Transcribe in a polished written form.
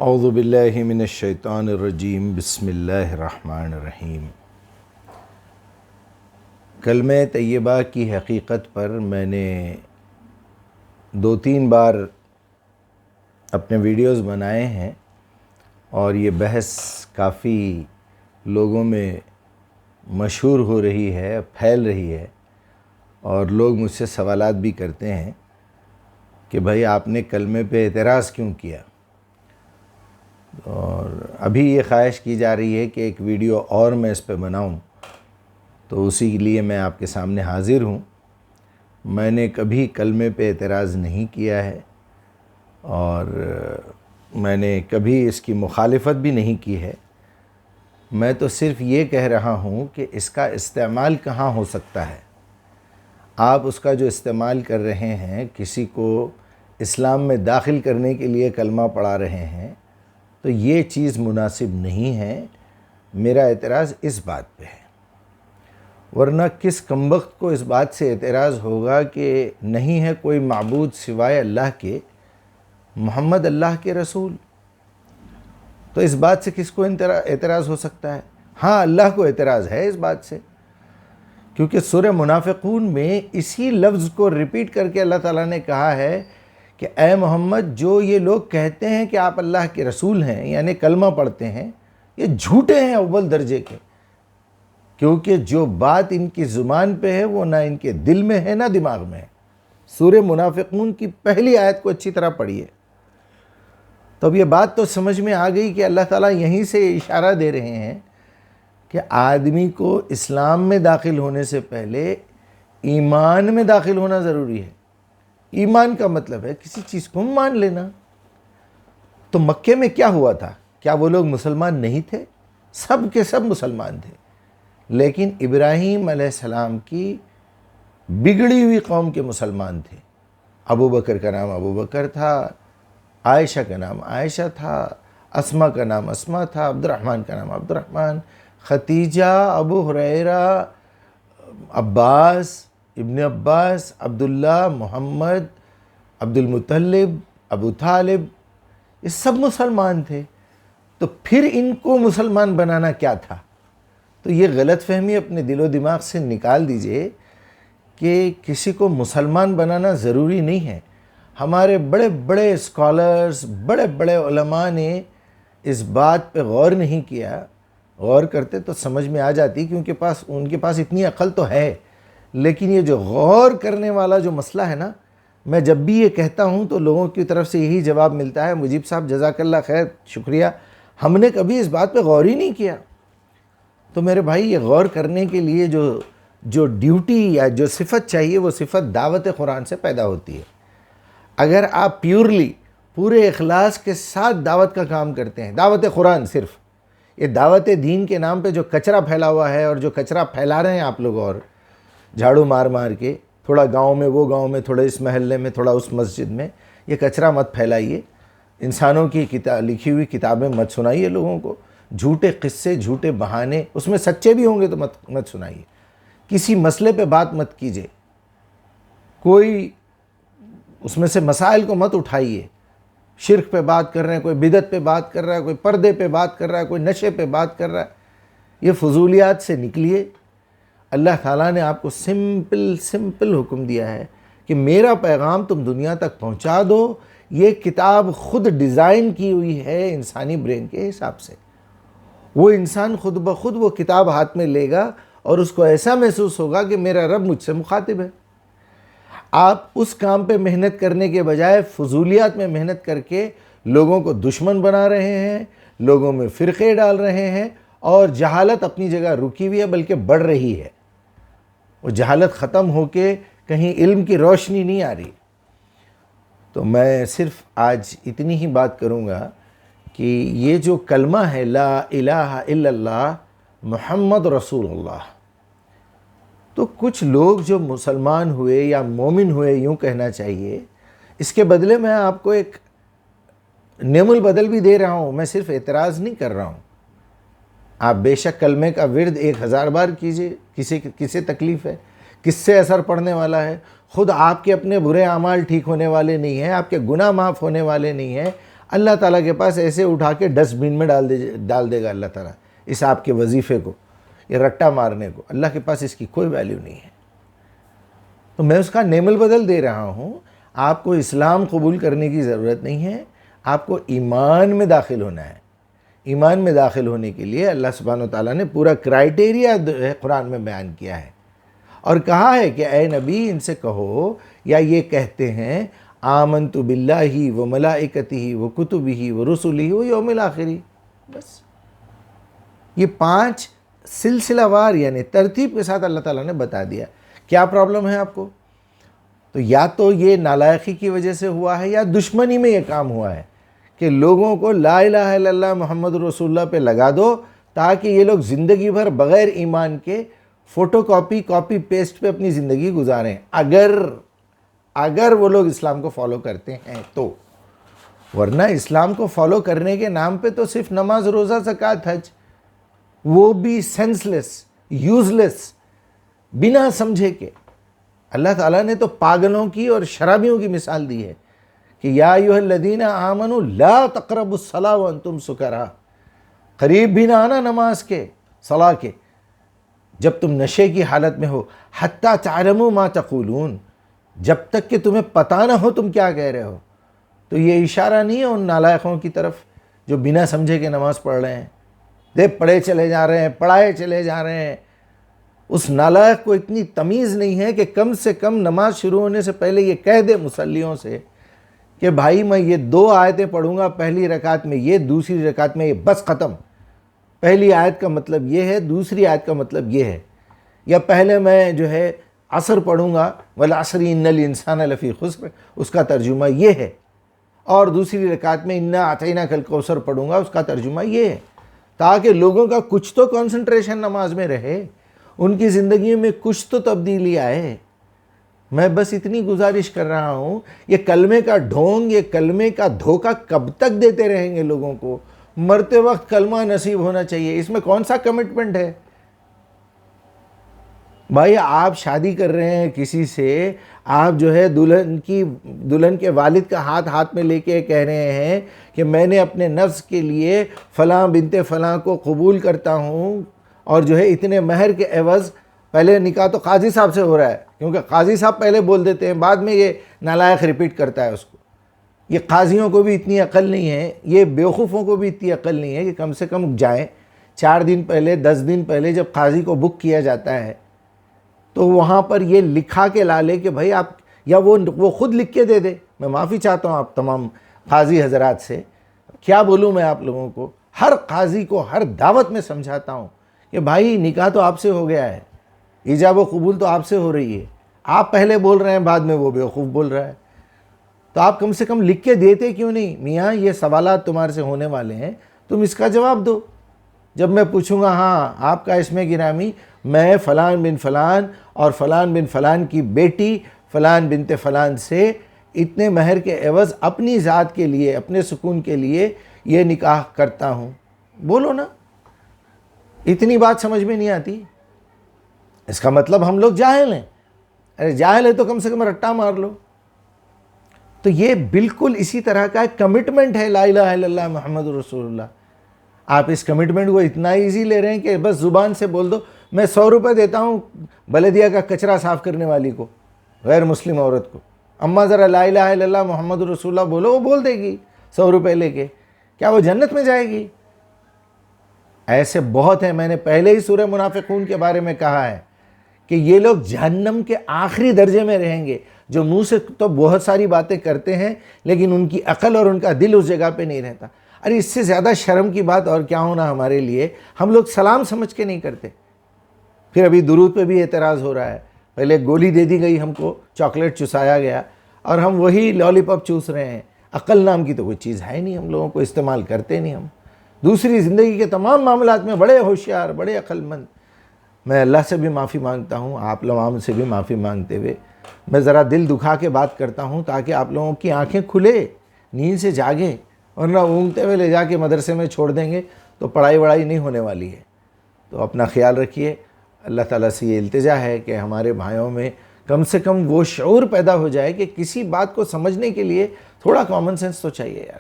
اعوذ باللہ من الشیطان الرجیم بسم اللہ الرحمن الرحیم۔ کلمہ طیبہ کی حقیقت پر میں نے 2-3 بار اپنے ویڈیوز بنائے ہیں اور یہ بحث کافی لوگوں میں مشہور ہو رہی ہے، پھیل رہی ہے، اور لوگ مجھ سے سوالات بھی کرتے ہیں کہ بھائی آپ نے کلمے پہ اعتراض کیوں کیا؟ اور ابھی یہ خواہش کی جا رہی ہے کہ ایک ویڈیو اور میں اس پہ بناؤں، تو اسی کے لیے میں آپ کے سامنے حاضر ہوں۔ میں نے کبھی کلمے پہ اعتراض نہیں کیا ہے اور میں نے کبھی اس کی مخالفت بھی نہیں کی ہے۔ میں تو صرف یہ کہہ رہا ہوں کہ اس کا استعمال کہاں ہو سکتا ہے۔ آپ اس کا جو استعمال کر رہے ہیں، کسی کو اسلام میں داخل کرنے کے لیے کلمہ پڑھا رہے ہیں، تو یہ چیز مناسب نہیں ہے۔ میرا اعتراض اس بات پہ ہے، ورنہ کس کمبخت کو اس بات سے اعتراض ہوگا کہ نہیں ہے کوئی معبود سوائے اللہ کے، محمد اللہ کے رسول؟ تو اس بات سے کس کو اعتراض ہو سکتا ہے؟ ہاں، اللہ کو اعتراض ہے اس بات سے، کیونکہ سورہ منافقون میں اسی لفظ کو ریپیٹ کر کے اللہ تعالیٰ نے کہا ہے کہ اے محمد، جو یہ لوگ کہتے ہیں کہ آپ اللہ کے رسول ہیں، یعنی کلمہ پڑھتے ہیں، یہ جھوٹے ہیں اول درجے کے، کیونکہ جو بات ان کی زبان پہ ہے وہ نہ ان کے دل میں ہے نہ دماغ میں ہے۔ سورہ منافقون کی پہلی آیت کو اچھی طرح پڑھیے، تو اب یہ بات تو سمجھ میں آ گئی کہ اللہ تعالیٰ یہیں سے اشارہ دے رہے ہیں کہ آدمی کو اسلام میں داخل ہونے سے پہلے ایمان میں داخل ہونا ضروری ہے۔ ایمان کا مطلب ہے کسی چیز کو مان لینا۔ تو مکے میں کیا ہوا تھا؟ کیا وہ لوگ مسلمان نہیں تھے؟ سب کے سب مسلمان تھے، لیکن ابراہیم علیہ السلام کی بگڑی ہوئی قوم کے مسلمان تھے۔ ابو بکر کا نام ابو بکر تھا، عائشہ کا نام عائشہ تھا، اسما کا نام اسما تھا، عبد الرحمن کا نام عبد الرحمن، ختیجہ، ابو ہریرہ، عباس، ابن عباس، عبداللہ، محمد، عبد المطلب، ابو طالب، یہ سب مسلمان تھے۔ تو پھر ان کو مسلمان بنانا کیا تھا؟ تو یہ غلط فہمی اپنے دل و دماغ سے نکال دیجئے کہ کسی کو مسلمان بنانا ضروری نہیں ہے۔ ہمارے بڑے بڑے اسکالرز، بڑے بڑے علماء نے اس بات پہ غور نہیں کیا۔ غور کرتے تو سمجھ میں آ جاتی، کیونکہ ان کے پاس اتنی عقل تو ہے، لیکن یہ جو غور کرنے والا جو مسئلہ ہے نا، میں جب بھی یہ کہتا ہوں تو لوگوں کی طرف سے یہی جواب ملتا ہے، مجیب صاحب جزاک اللہ خیر، شکریہ، ہم نے کبھی اس بات پہ غور ہی نہیں کیا۔ تو میرے بھائی، یہ غور کرنے کے لیے جو ڈیوٹی یا جو صفت چاہیے، وہ صفت دعوت قرآن سے پیدا ہوتی ہے۔ اگر آپ پیورلی، پورے اخلاص کے ساتھ دعوت کا کام کرتے ہیں، دعوت قرآن صرف، یہ دعوت دین کے نام پہ جو کچرا پھیلا ہوا ہے، اور جو کچرا پھیلا رہے ہیں آپ لوگ، اور جھاڑو مار مار کے، تھوڑا گاؤں میں، وہ گاؤں میں، تھوڑا اس محلے میں، تھوڑا اس مسجد میں، یہ کچرا مت پھیلائیے۔ انسانوں کی لکھی ہوئی کتابیں مت سنائیے لوگوں کو، جھوٹے قصے، جھوٹے بہانے، اس میں سچے بھی ہوں گے تو مت سنائیے۔ کسی مسئلے پہ بات مت کیجیے، کوئی اس میں سے مسائل کو مت اٹھائیے۔ شرک پہ بات کر رہے ہیں، کوئی بدعت پہ بات کر رہا ہے، کوئی پردے پہ بات کر رہا ہے، کوئی نشے پہ بات کر رہا ہے، یہ فضولیات سے نکلیے۔ اللہ تعالیٰ نے آپ کو سمپل حکم دیا ہے کہ میرا پیغام تم دنیا تک پہنچا دو۔ یہ کتاب خود ڈیزائن کی ہوئی ہے انسانی برین کے حساب سے۔ وہ انسان خود بخود وہ کتاب ہاتھ میں لے گا اور اس کو ایسا محسوس ہوگا کہ میرا رب مجھ سے مخاطب ہے۔ آپ اس کام پہ محنت کرنے کے بجائے فضولیات میں محنت کر کے لوگوں کو دشمن بنا رہے ہیں، لوگوں میں فرقے ڈال رہے ہیں، اور جہالت اپنی جگہ رکی ہوئی ہے، بلکہ بڑھ رہی ہے۔ وہ جہالت ختم ہو کے کہیں علم کی روشنی نہیں آ رہی۔ تو میں صرف آج اتنی ہی بات کروں گا کہ یہ جو کلمہ ہے، لا الہ الا اللہ محمد رسول اللہ، تو کچھ لوگ جو مسلمان ہوئے یا مومن ہوئے، یوں کہنا چاہیے، اس کے بدلے میں آپ کو ایک نعم البدل بھی دے رہا ہوں۔ میں صرف اعتراض نہیں کر رہا ہوں۔ آپ بے شک کلمے کا ورد 1000 بار کیجئے، کسے تکلیف ہے، کس سے اثر پڑنے والا ہے؟ خود آپ کے اپنے برے اعمال ٹھیک ہونے والے نہیں ہیں، آپ کے گناہ معاف ہونے والے نہیں ہیں، اللہ تعالیٰ کے پاس ایسے اٹھا کے ڈسٹ بین میں ڈال دے گا اللہ تعالیٰ اس آپ کے وظیفے کو، یہ رٹا مارنے کو۔ اللہ کے پاس اس کی کوئی ویلیو نہیں ہے۔ تو میں اس کا نعم البدل دے رہا ہوں۔ آپ کو اسلام قبول کرنے کی ضرورت نہیں ہے، آپ کو ایمان میں داخل ہونا ہے۔ ایمان میں داخل ہونے کے لیے اللہ سبحانہ وتعالیٰ نے پورا کرائٹیریا قرآن میں بیان کیا ہے، اور کہا ہے کہ اے نبی ان سے کہو، یا یہ کہتے ہیں آمنت باللہ و ملائکتہ و کتبہ و رسلہ و یوم الآخر، بس یہ 5 سلسلہ وار یعنی ترتیب کے ساتھ اللہ تعالیٰ نے بتا دیا۔ کیا پرابلم ہے آپ کو؟ تو یا تو یہ نالائقی کی وجہ سے ہوا ہے، یا دشمنی میں یہ کام ہوا ہے کہ لوگوں کو لا الہ الا اللہ محمد رسول اللہ پہ لگا دو، تاکہ یہ لوگ زندگی بھر بغیر ایمان کے فوٹو کاپی پیسٹ پہ اپنی زندگی گزاریں، اگر وہ لوگ اسلام کو فالو کرتے ہیں تو۔ ورنہ اسلام کو فالو کرنے کے نام پہ تو صرف نماز، روزہ، زکوٰۃ، حج، وہ بھی سینس لیس، یوز لیس، بنا سمجھے کے۔ اللہ تعالیٰ نے تو پاگلوں کی اور شرابیوں کی مثال دی ہے کہ یا ایھا الذین آمنوا لا تقربوا الصلاۃ وانتم سکریٰ، قریب بھی نہ آنا نماز کے، صلاح کے، جب تم نشے کی حالت میں ہو، حتی تعلموا ما تقولون، جب تک کہ تمہیں پتہ نہ ہو تم کیا کہہ رہے ہو۔ تو یہ اشارہ نہیں ہے ان نالائقوں کی طرف جو بنا سمجھے کے نماز پڑھ رہے ہیں، پڑھے چلے جا رہے ہیں، پڑھائے چلے جا رہے ہیں۔ اس نالائق کو اتنی تمیز نہیں ہے کہ کم سے کم نماز شروع ہونے سے پہلے یہ کہہ دے مصلیوں سے کہ بھائی میں یہ 2 آیتیں پڑھوں گا، پہلی رکعت میں یہ، دوسری رکعت میں یہ، بس ختم۔ پہلی آیت کا مطلب یہ ہے، دوسری آیت کا مطلب یہ ہے، یا پہلے میں جو ہے عصر پڑھوں گا والعصر ان الانسان لفی خسر، اس کا ترجمہ یہ ہے، اور دوسری رکعت میں انا اعطیناک الکوثر پڑھوں گا، اس کا ترجمہ یہ ہے، تاکہ لوگوں کا کچھ تو کنسنٹریشن نماز میں رہے، ان کی زندگی میں کچھ تو تبدیلی آئے۔ میں بس اتنی گزارش کر رہا ہوں، یہ کلمے کا ڈھونگ، یہ کلمے کا دھوکہ کب تک دیتے رہیں گے لوگوں کو؟ مرتے وقت کلمہ نصیب ہونا چاہیے، اس میں کون سا کمٹمنٹ ہے؟ بھائی آپ شادی کر رہے ہیں کسی سے، آپ جو ہے دلہن کے والد کا ہاتھ میں لے کے کہہ رہے ہیں کہ میں نے اپنے نفس کے لیے فلاں بنت فلاں کو قبول کرتا ہوں، اور جو ہے اتنے مہر کے عوض، پہلے نکاح تو قاضی صاحب سے ہو رہا ہے، کیونکہ قاضی صاحب پہلے بول دیتے ہیں، بعد میں یہ نالائق ریپیٹ کرتا ہے اس کو۔ یہ قاضیوں کو بھی اتنی عقل نہیں ہے، یہ بیوقوفوں کو بھی اتنی عقل نہیں ہے کہ کم سے کم جائیں 4 دن پہلے، 10 دن پہلے جب قاضی کو بک کیا جاتا ہے تو وہاں پر یہ لکھا کے لا لے کہ بھائی آپ، یا وہ خود لکھ کے دے دے۔ میں معافی چاہتا ہوں آپ تمام قاضی حضرات سے، کیا بولوں میں آپ لوگوں کو، ہر قاضی کو ہر دعوت میں سمجھاتا ہوں کہ بھائی نکاح تو آپ سے ہو گیا ہے، ایجاب و قبول تو آپ سے ہو رہی ہے، آپ پہلے بول رہے ہیں، بعد میں وہ بیوقوف بول رہا ہے، تو آپ کم سے کم لکھ کے دیتے کیوں نہیں؟ میاں یہ سوالات تمہارے سے ہونے والے ہیں، تم اس کا جواب دو۔ جب میں پوچھوں گا ہاں آپ کا اسم گرامی، میں فلان بن فلان اور فلان بن فلان کی بیٹی فلان بنت فلان سے اتنے مہر کے عوض اپنی ذات کے لیے، اپنے سکون کے لیے یہ نکاح کرتا ہوں، بولو نا۔ اتنی بات سمجھ میں نہیں آتی، اس کا مطلب ہم لوگ جاہل ہیں۔ ارے جاہل ہے تو کم سے کم رٹا مار لو۔ تو یہ بالکل اسی طرح کا ایک کمٹمنٹ ہے لا الہ الا اللہ محمد رسول اللہ۔ آپ اس کمٹمنٹ کو اتنا ایزی لے رہے ہیں کہ بس زبان سے بول دو میں 100 روپے دیتا ہوں بلدیہ کا کچرا صاف کرنے والی کو، غیر مسلم عورت کو، اماں ذرا لا الہ الا اللہ محمد رسول اللہ بولو، وہ بول دے گی 100 روپے لے کے، کیا وہ جنت میں جائے گی؟ ایسے بہت ہیں، میں نے پہلے ہی سورہ منافقون کے بارے میں کہا ہے کہ یہ لوگ جہنم کے آخری درجے میں رہیں گے، جو منہ سے تو بہت ساری باتیں کرتے ہیں لیکن ان کی عقل اور ان کا دل اس جگہ پہ نہیں رہتا۔ ارے اس سے زیادہ شرم کی بات اور کیا ہونا ہمارے لیے، ہم لوگ سلام سمجھ کے نہیں کرتے۔ پھر ابھی درود پہ بھی اعتراض ہو رہا ہے، پہلے گولی دے دی گئی ہم کو، چاکلیٹ چسایا گیا، اور ہم وہی لالی پاپ چوس رہے ہیں۔ عقل نام کی تو کوئی چیز ہے نہیں، ہم لوگوں کو استعمال کرتے نہیں ہم۔ دوسری زندگی کے تمام معاملات میں بڑے ہوشیار، بڑے عقل مند۔ میں اللہ سے بھی معافی مانگتا ہوں، آپ لوگوں سے بھی معافی مانگتے ہوئے میں ذرا دل دکھا کے بات کرتا ہوں تاکہ آپ لوگوں کی آنکھیں کھلے، نیند سے جاگیں، ورنہ اونگتے ہوئے لے جا کے مدرسے میں چھوڑ دیں گے تو پڑھائی وڑائی نہیں ہونے والی ہے۔ تو اپنا خیال رکھیے۔ اللہ تعالیٰ سے یہ التجا ہے کہ ہمارے بھائیوں میں کم سے کم وہ شعور پیدا ہو جائے کہ کسی بات کو سمجھنے کے لیے تھوڑا کامن سینس تو چاہیے یار۔